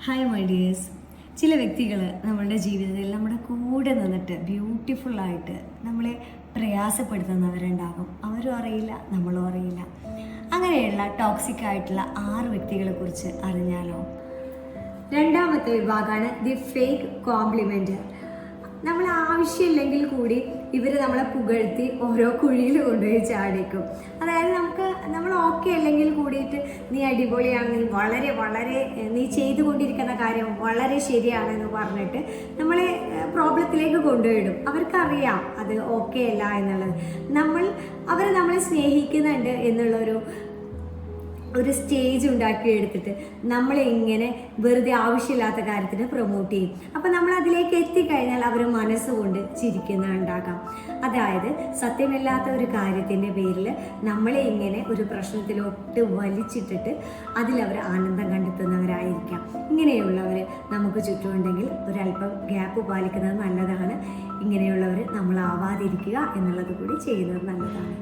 Hi my dears. ചില വ്യക്തികൾ നമ്മളുടെ ജീവിതത്തിൽ നമ്മുടെ കൂടെ നിന്നിട്ട് ബ്യൂട്ടിഫുള്ളായിട്ട് നമ്മളെ പ്രയാസപ്പെടുത്തുന്നവരുണ്ടാകും. അവരും അറിയില്ല, നമ്മളും അറിയില്ല. അങ്ങനെയുള്ള ടോക്സിക് ആയിട്ടുള്ള 6 വ്യക്തികളെ കുറിച്ച് അറിഞ്ഞാലോ? രണ്ടാമത്തെ വിഭാഗമാണ് ദി ഫേക്ക് കോംപ്ലിമെൻറ്റ്. നമ്മൾ ആവശ്യമില്ലെങ്കിൽ കൂടി ഇവർ നമ്മളെ പുകഴ്ത്തി ഓരോ കുഴിയിൽ കൊണ്ടുപോയി ചാടിക്കും. അതായത് നമ്മൾ ഓക്കെ അല്ലെങ്കിൽ കൂടിയിട്ട് നീ അടിപൊളിയാണ്, നീ വളരെ നീ ചെയ്തുകൊണ്ടിരിക്കുന്ന കാര്യം വളരെ ശരിയാണെന്ന് പറഞ്ഞിട്ട് നമ്മളെ പ്രോബ്ലത്തിലേക്ക് കൊണ്ടുപോയിടും. അവർക്കറിയാം അത് ഓക്കെ അല്ല എന്നുള്ളത്. അവർ നമ്മളെ സ്നേഹിക്കുന്നുണ്ട് എന്നുള്ളൊരു സ്റ്റേജ് ഉണ്ടാക്കിയെടുത്തിട്ട് നമ്മളെ ഇങ്ങനെ വെറുതെ ആവശ്യമില്ലാത്ത കാര്യത്തിന് പ്രൊമോട്ട് ചെയ്യും. അപ്പം നമ്മൾ അതിലേക്ക് എത്തിക്കഴിഞ്ഞാൽ അവർ മനസ്സുകൊണ്ട് ചിരിക്കുന്നുണ്ടാകാം. അതായത് സത്യമില്ലാത്ത ഒരു കാര്യത്തിൻ്റെ പേരിൽ നമ്മളെ ഇങ്ങനെ ഒരു പ്രശ്നത്തിലോട്ട് വലിച്ചിട്ടിട്ട് അതിലവർ ആനന്ദം കണ്ടെത്തുന്നവരായിരിക്കാം. ഇങ്ങനെയുള്ളവർ നമുക്ക് ചുറ്റുമുണ്ടെങ്കിൽ ഒരല്പം ഗ്യാപ്പ് പാലിക്കുന്നത് നല്ലതാണ്. ഇങ്ങനെയുള്ളവർ നമ്മളാവാതിരിക്കുക എന്നുള്ളത് കൂടി ചെയ്യുന്നത് നല്ലതാണ്.